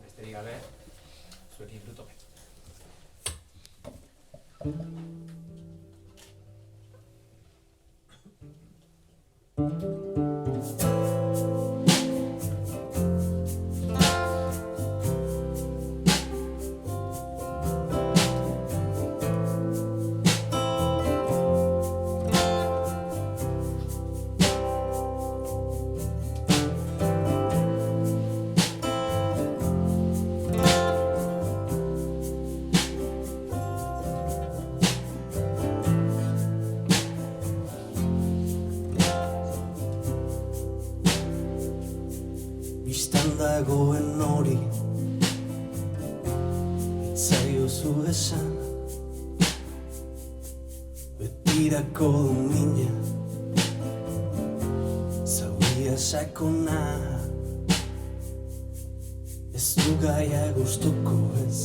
Besterik gabe, zuekin dutope. Bistan dagoen hori itzaiozu esan betirako domina zauria sakona ez du gaia gustuko ez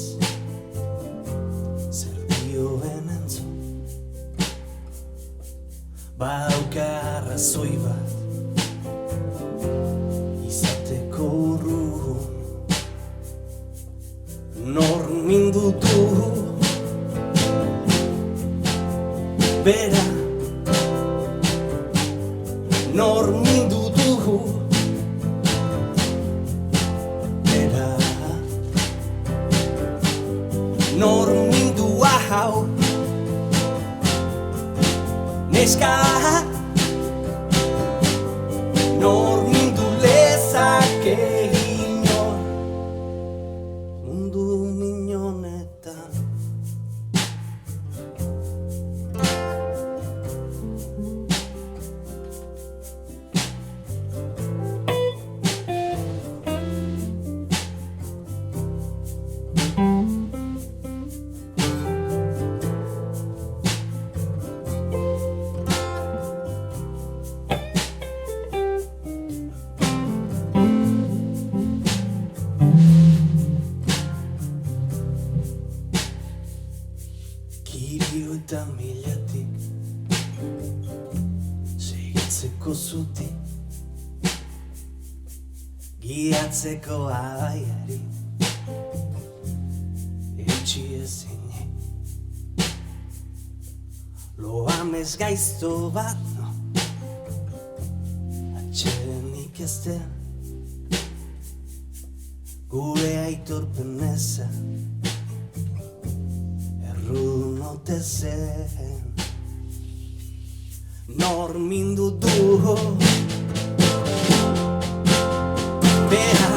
zer dioen entzun badauka arrazoi bat nor mindu du bera nor mindu du bera nor mindu hau neska nor mindu lezake Kirio eta milatik segitzeko zutik gidatzeko abaiari eutsi ezinik loamez gaizto bat no atxedenik ez den gure aitorpen eza errudun ote zen nor mindu du bera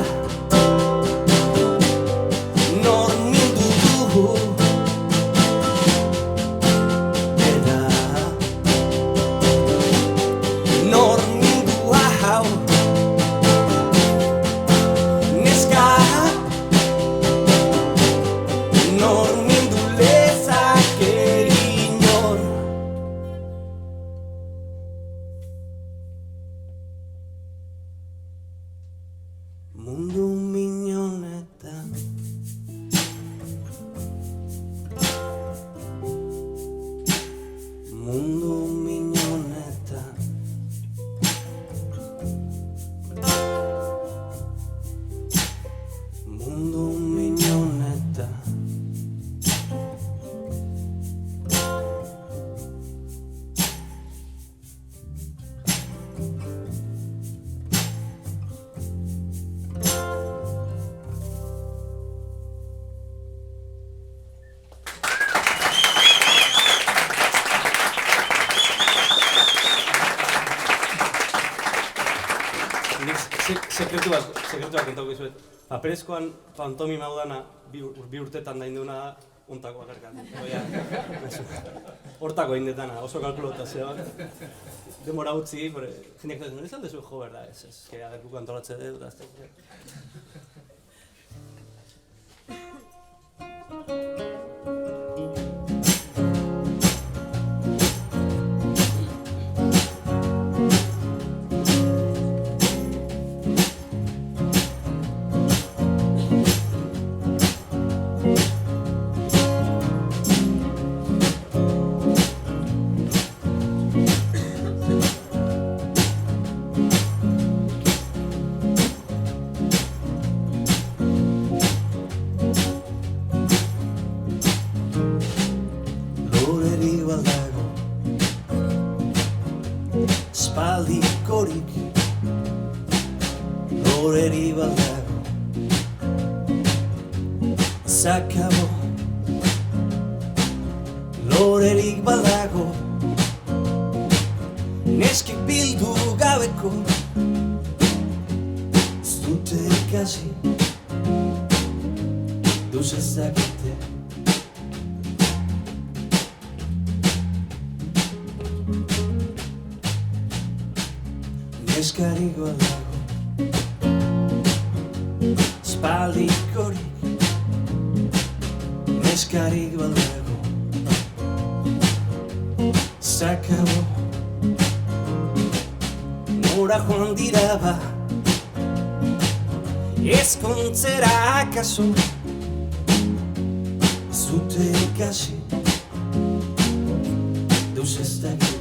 nor mindu du bera nor mindu hau neska nor mindu lezake inor mundu miñonetan mundu miñonetan mundu miñonetan sekretu bat kontatuko dizuet. Paperezkoan pantomima udana bi urtetan da induna da, ontako bakarkan. Hortako indetana, oso kalkulotazioa. Demora utzi, jendeak zaten, ez aldezu jo, berda, ez, agertuko antolatze dut, da, Espaldikorik loreri baldago Zakabo lorerik baldago Neskik bildu gabeko Ez dute ikasi Duz ez dakite Neskarik baldago Espaldikorik Neskarik baldago Zakabo Nora joan dira ba Ezkontzera akaso Zute ikasi Duz ez dakite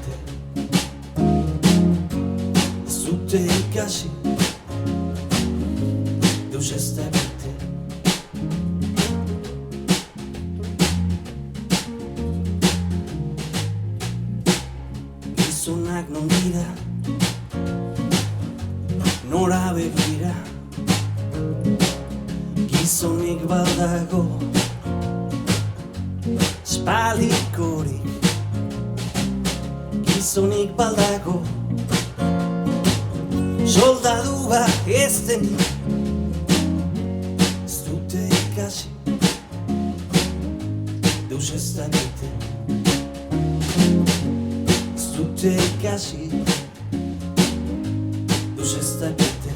Zute ikasi Duz ez dakite Gizonak non dira Nora begira Gizonik baldago Espaldikorik Gizonik baldago Soldadua ez denik Ez dute ikasi Duz ez dakite Ez dute ikasi Duz ez dakite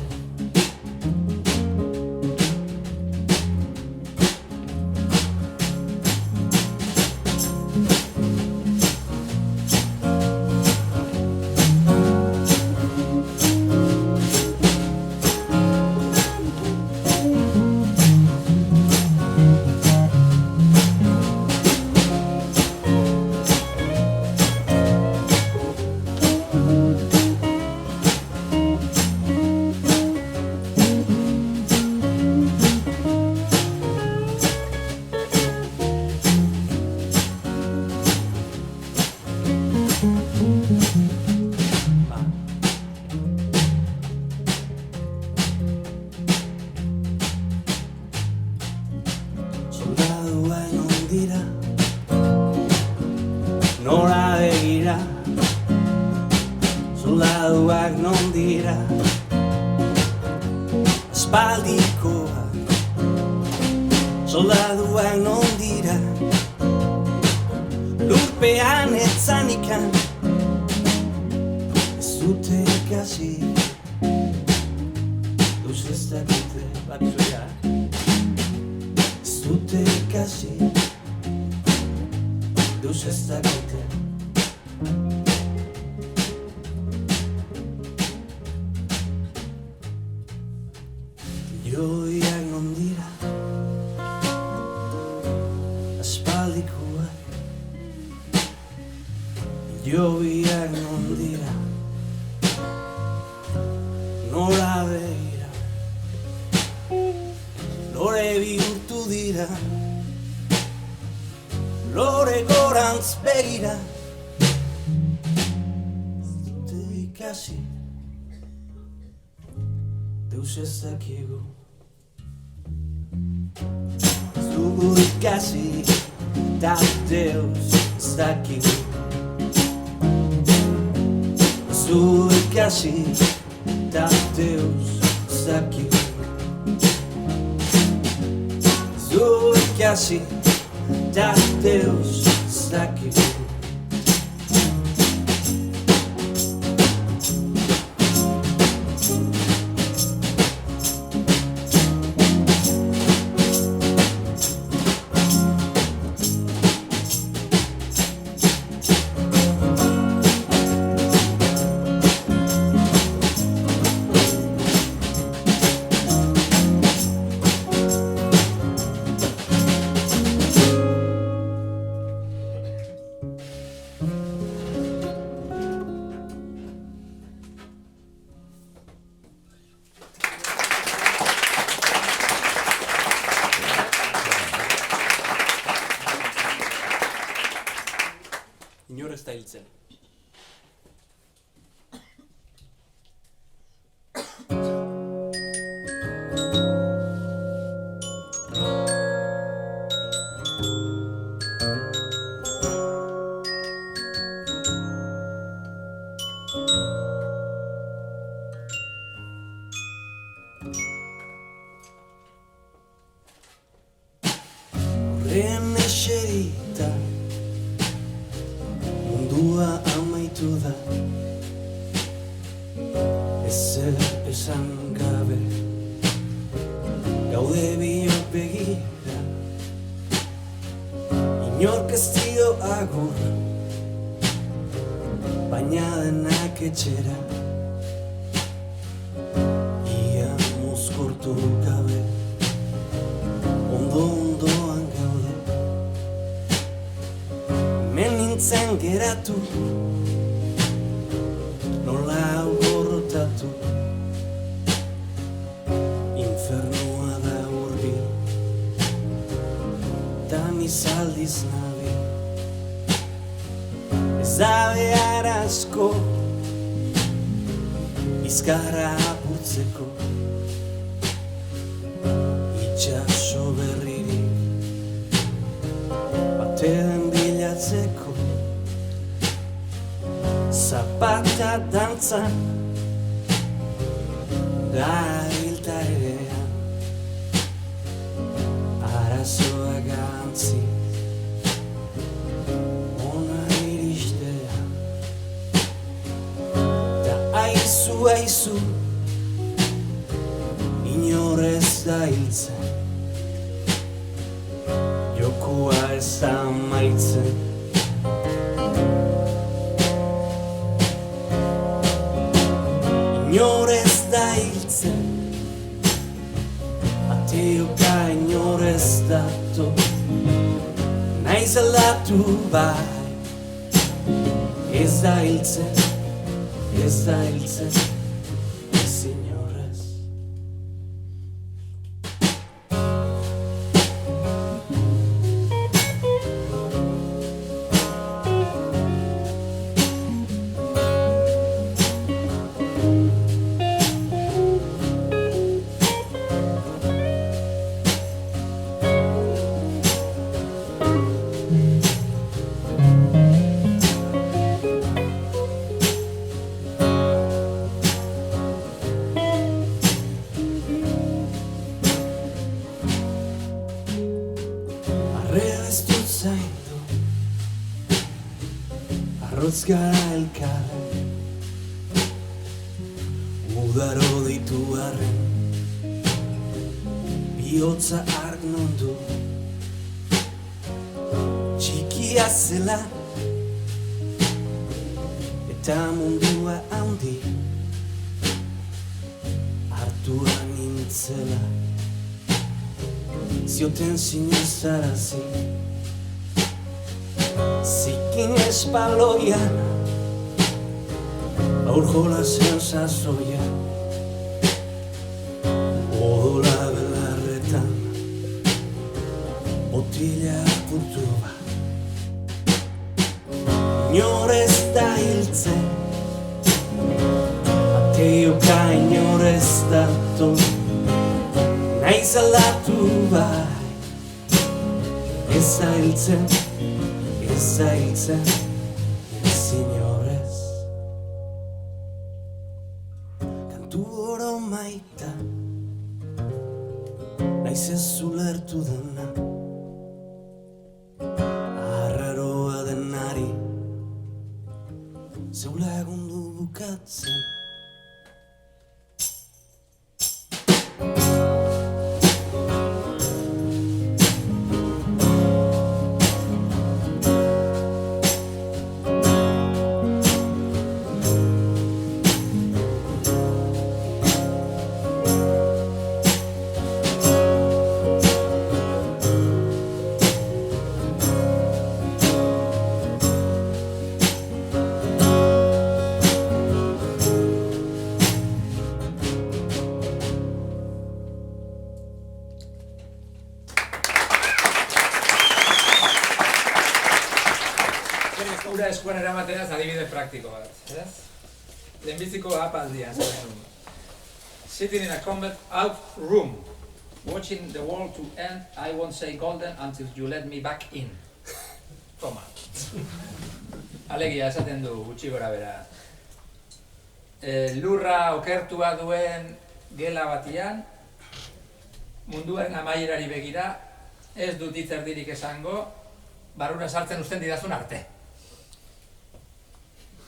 Soldaduak non dira Nora begira Soldaduak non dira Espaldikoak Soldaduak non dira Lurpean etzanikan Ez dute ikasi Duz ez dakite Bat izuria, Ez dute ikasi Duz ez dakite Joiak non dira Espaldikoak Joiak non dira Nora begira Lore bihurtu dira Lore gorantz begira Ez dute ikasi Deus ez dakigu Ez dugu ikasi Da Deus ez dakigu Ez dugu ikasi Da Deus ez dakigu Ez dugu ikasi eta Deus zakigu. Inor ez da hiltzen. Horren eserita mundua amaitu da, ezer esan gabe gaude biok begira, inork ez dio agur, baina denak etxera, ia mozkortu gabe, ondoan gaude, hemen nintzen geratu, nola gorrotatu, infernua da hurbil, ta nizaldiz nabil, ez da behar asko, bizkarra apurtzeko, itxaso berririk, baten bilatzeko, zapata dantzan, gabilta erean, arazoa gantzi, ona iristean, ta aizu, inor ez da hiltzen, jokoa ez da amaitzen, inor ez da hiltzen, ateoka inor ez dato, naiz aldatu bai, ez da hiltzen, ez inorez. Arrebestu zaindu, arrotz gara elkarren, udaro ditu arren, bihotza ark nondu, txikia zela, eta mundua handi, hartua nintzela, zioten sinestarazi, zikin espaloian, aur jolasen sasoia, odola belarretan, botila apurtu bat, inor ez da hiltzen, ateoka inor ez dato, naiz aldatu bai, ez da hiltzen, ez inorez. Kantu oro maita, naiz ez ulertu dena, zeu lagundu bukatzen. Ura eskuan eramateaz adibide praktiko bat, ez? Lehenbiziko apaldian. Sitting in a combat out room, watching the world to end, I won't say golden until you let me back in. Toma. Alegia esaten du gutxi gora bera. Lurra okertua duen gela batian, munduaren amaierari begira, ez dut hitz erdirik esango, barrura sartzen uzten didazun arte.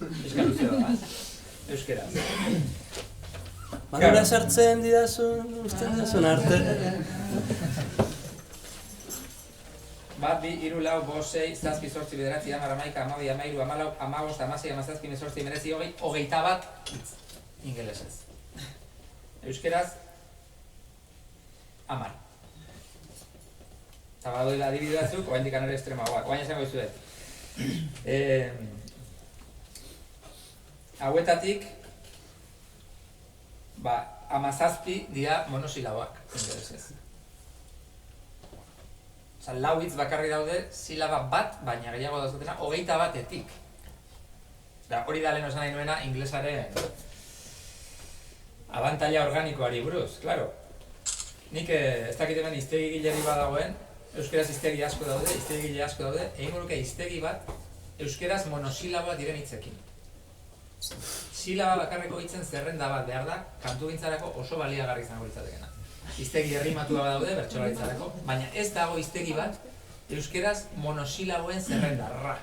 Euskaluzio da, euskeraz. Barrura sartzen didazun, uzten didazun arte. Bat, bi, hiru, lau, bost, sei, zazpi, zortzi, bederatzi, hamar, hamaika, hamabi, hamairu, hamalau, hamabost, hamasei, hamazazpi, hemezortzi, hemeretzi, hogei, hogeita bat hitz ingelesez. Euskeraz, 10. Eta badoila adibide batzuk, oraindik ere estremagoak. Orain esango dizuet. Hauetatik, 17 dira monosilaboak ingelesez. Osa, 4 hitz bakarri daude, silaba bat, baina gehiago dauzatena, 21-etik. Hori da lehen osan nahi nuena inglesaren abantaila organikoari buruz, klaro. Nik ez dakit hemen hiztegi gileri badagoen, euskeraz hiztegi asko daude, egin guruke hiztegi bat, euskeraz monosilaboa diren hitzekin. Silaba bakarreko hitzen zerrenda bat behar da, kantugintzarako oso baliagarri izango litzatekena. Hiztegi errimatua badaude, bertsolaritzarako, baina ez dago hiztegi bat, euskeraz monosilaboen zerrenda, ra.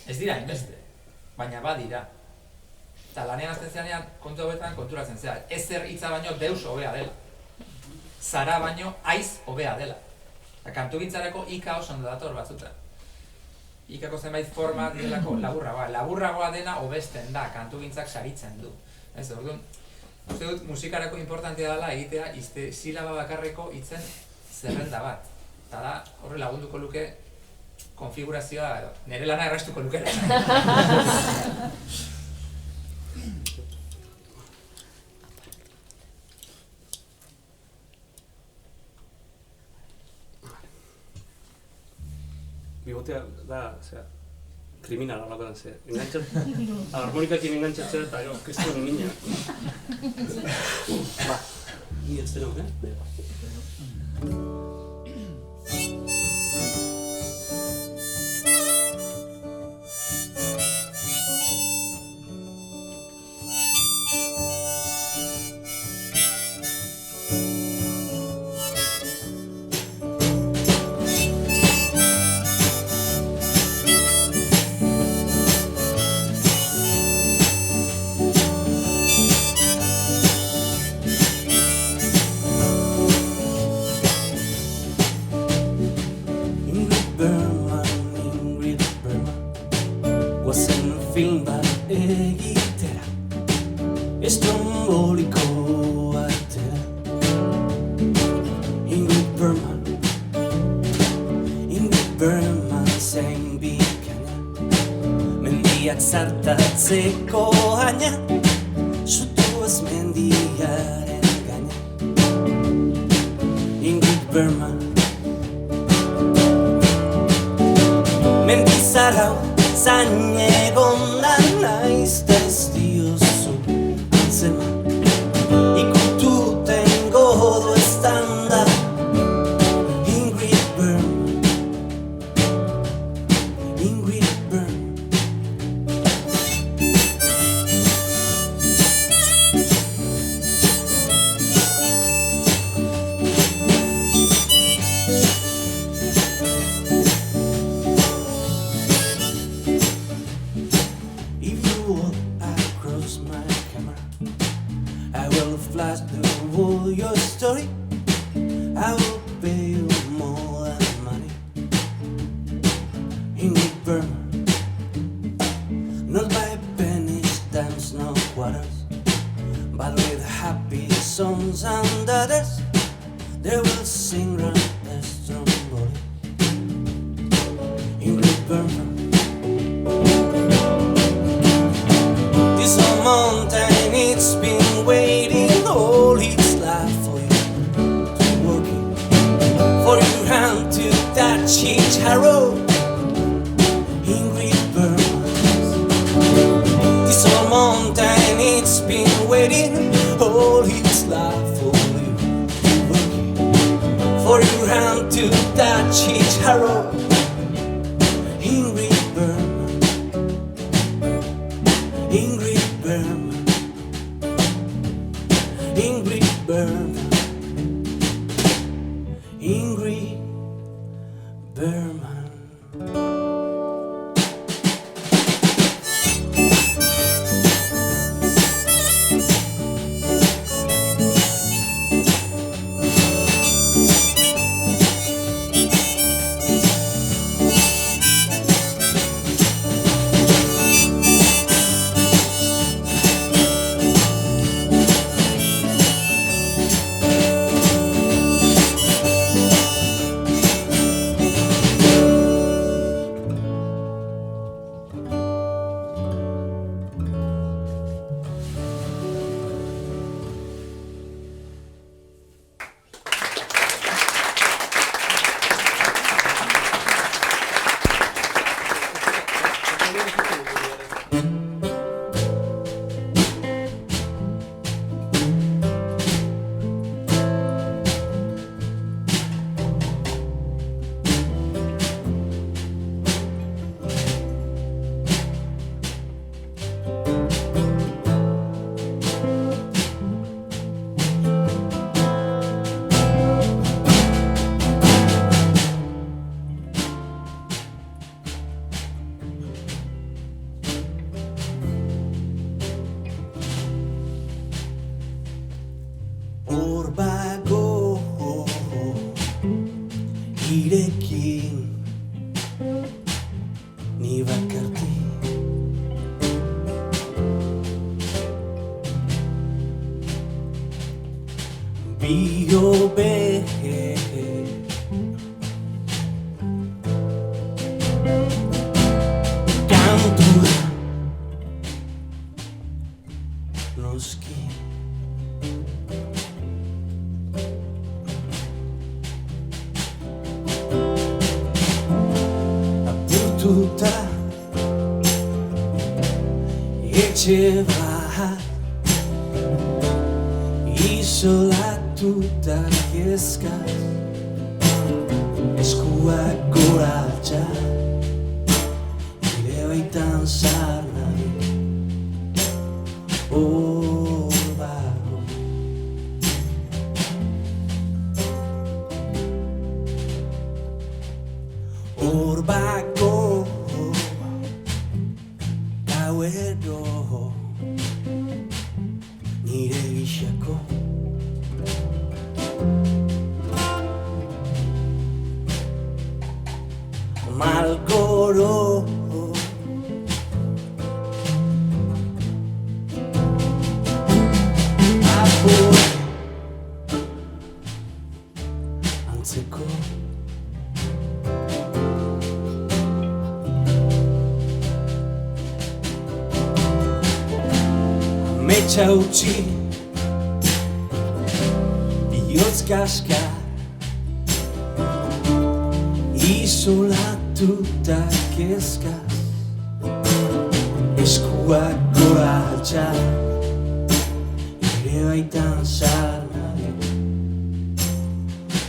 Ez dira hainbeste, baina badira. Eta lanean azten zeanean, kontu hauetan konturatzen zera, ezer hitza baino deus hobea dela. Zara baino aiz hobea dela. Kantugintzarako ika oso ondo dator batzutan. Ikako zenbait forma direlako laburragoa. Laburragoa dena hobesten da, kantugintzak saritzen du. Ez, orduan, uste dut musikarako importantea dela egitea silaba bakarreko hitzen zerrenda bat. Eta da, horre lagunduko luke konfigurazioa, nire lana erraztuko lukera. Bigotea da, kriminala lakotan ze. Harmonikakin engantzatzer eta orkestra nimina. Ni ez deno, film bat egitera, estrombóliko atera. Ingrid Bergman zein bikaina, mendiak zartatzeko haina, sutuaz mendiaren gaina. Ingrid Bergman mendizarau zain egon da naiz da ez diozu antzeman. Ikutu tengo ez da Ingrid Bergman, Ingrid Bergman. songs under this, they will sing round the stromboli in Great Burma. This old mountain, it's been waiting all its life for you to work it, for your hand to touch each harrow in Great Burma. This old mountain, it's been waiting all its life for you to work it, for your hand to touch each harrow in Great Burma, in Great Burma, in Great Burma, in Great Burma. Orbago irekin ni bakarti biobe kantua noski apurtuta etxe bat isolatuta kezkaz eskuak goratxa nire baitan sarnabi hor bago hor bago gauero nire gixako Malgoro Apur Antzeko Ametsa utzi Bihotz kaska Isolatuta kezkaz eskuak goratxa nire baitan sarnabi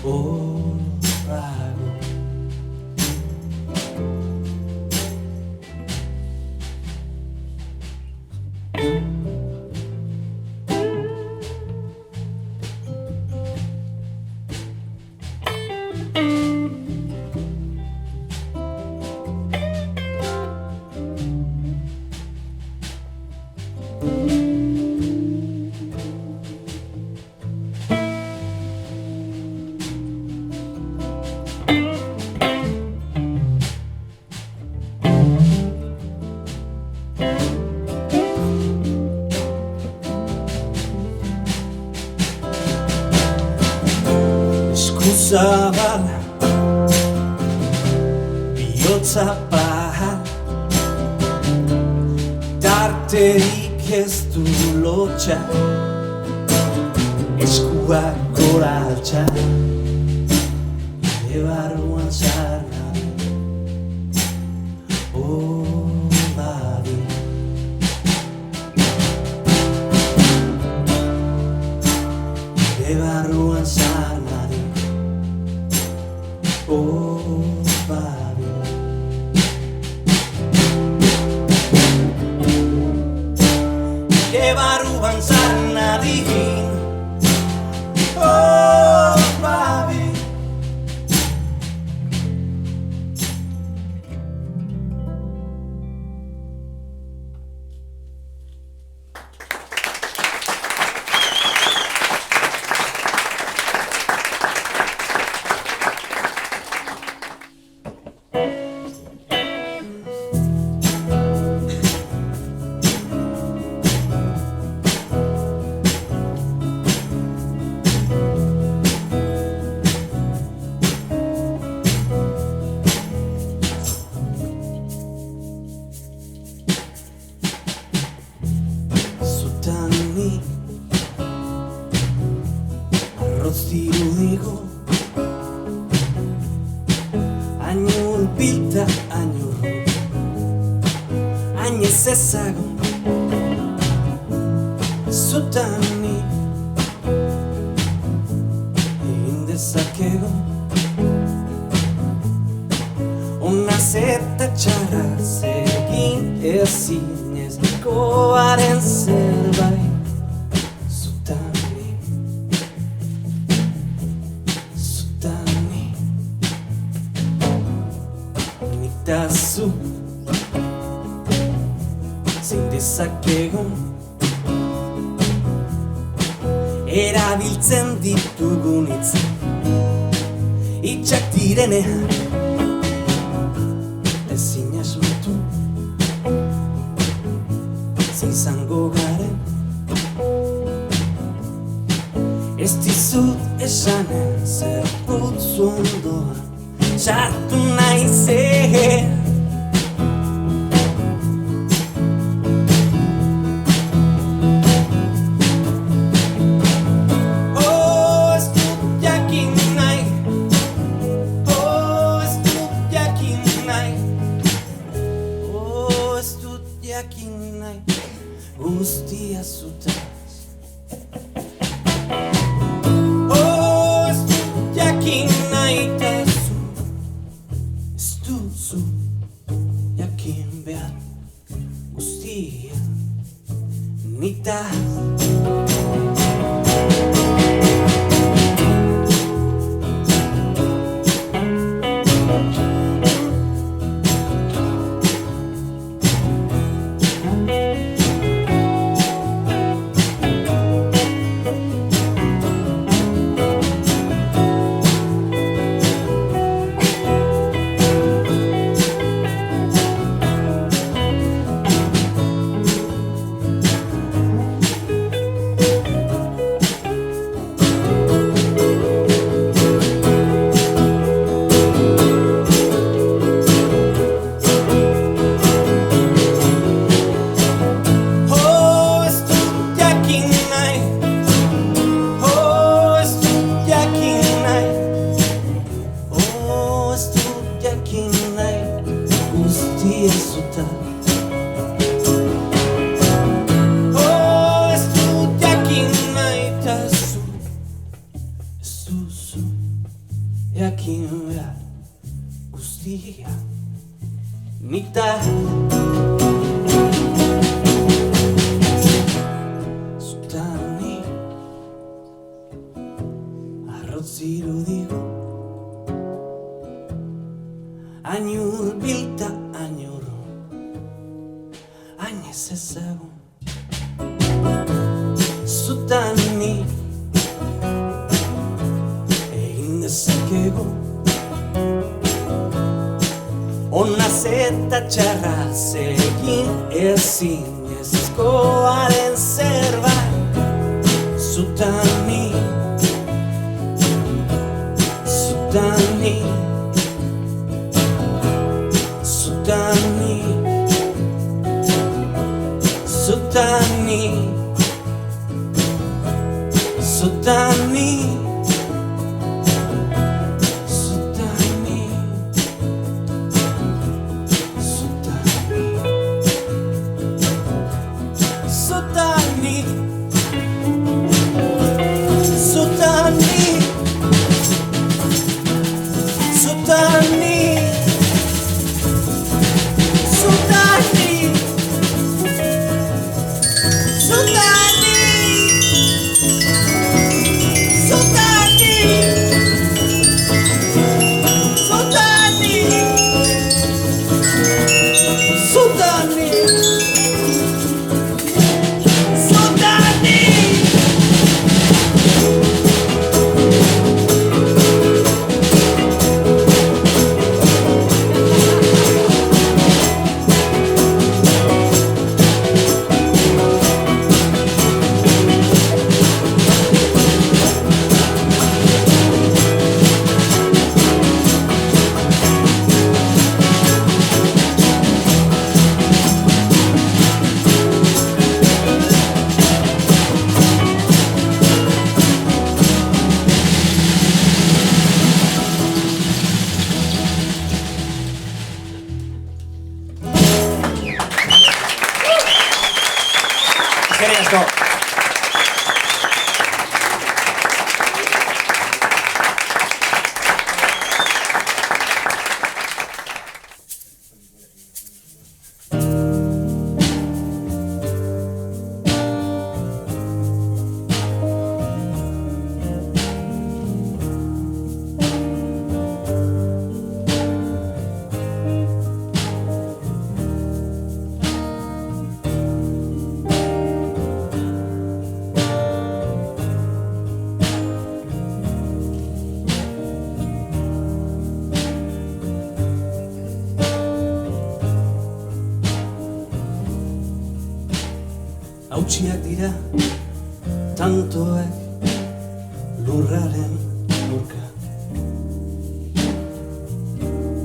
hor bago zabal bihotza bahal tarterik ez du lotxa eskuak gora altxa nire barruan sarna babi nire barruan sarna babi nire barruan sarna babi Zirudigo Añur bilta añur Añez ezagun Zutani Egin dezakego Onaz eta txarraz egin ezinez Koaren zerbait Zu zein dezakegun erabiltzen ditugun hitzak hitsak direnean ezin asmatu zein izango garen ez dizut esanen zer putzu ondoan sartu naizen guztia zutaz ez dut jakin nahi eta ez duzu jakin behar guztia nitaz jakin behar guztia nitaz zutani arrotz irudigo añur bilta añur añez ezagun zutani egin dezakegu onaz eta txarraz egin ezinezkoaren zerbait zutani Zutani, Zutani, Zutani, Zutani, Zutani, Zutani, Zutani, Zutani, Zutani, Zutani, Zutani, Zutani. Eskerrik asko. Hautsiak dira tantoak lurraren lurka,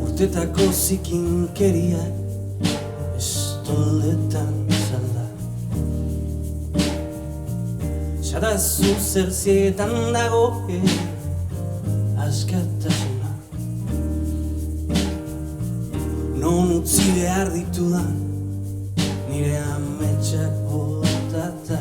urtetako zikinkeriak estoldetan salda. Sadazu zerzietan dagoen askatasuna, non utzi behar ditudan nire ametsak botata.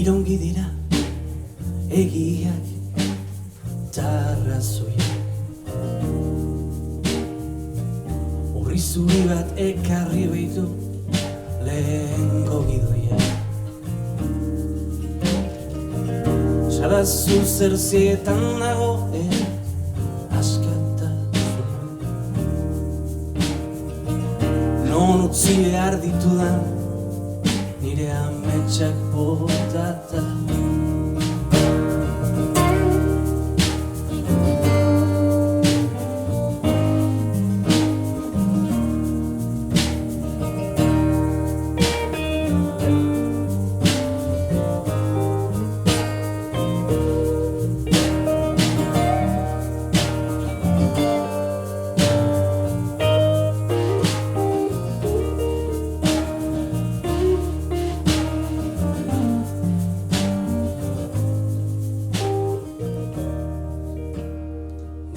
Irongi dira egiak ta arrazoiak, horri zuri bat ekarri baitu lehengo gidoia. Sadazu zerzietan dagoen askatasuna, non utzi behar ditudan nire ametsak botata.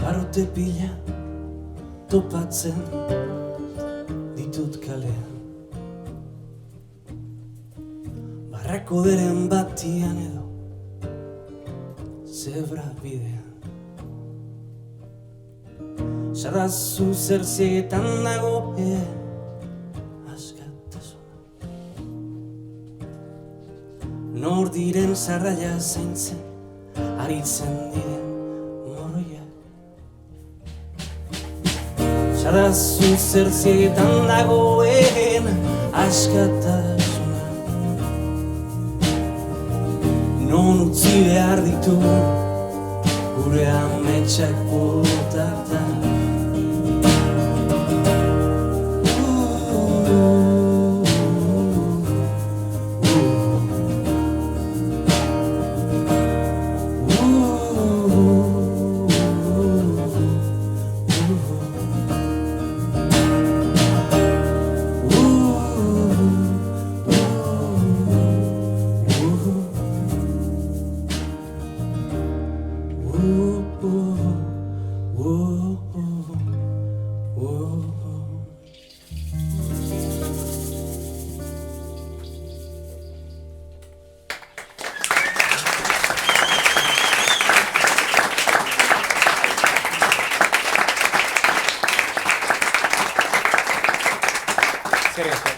Barote pila topatzen ditut kalean, barrako deren batian edo zebra bidean. Sadazu zerzietan dagoen askatasuna, nor diren zarraia zaintzen aritzen diren morroia. Sadazu zerzietan dagoen askatasuna, non utzi behar ditu gure ametsak botata. Eskerrik asko.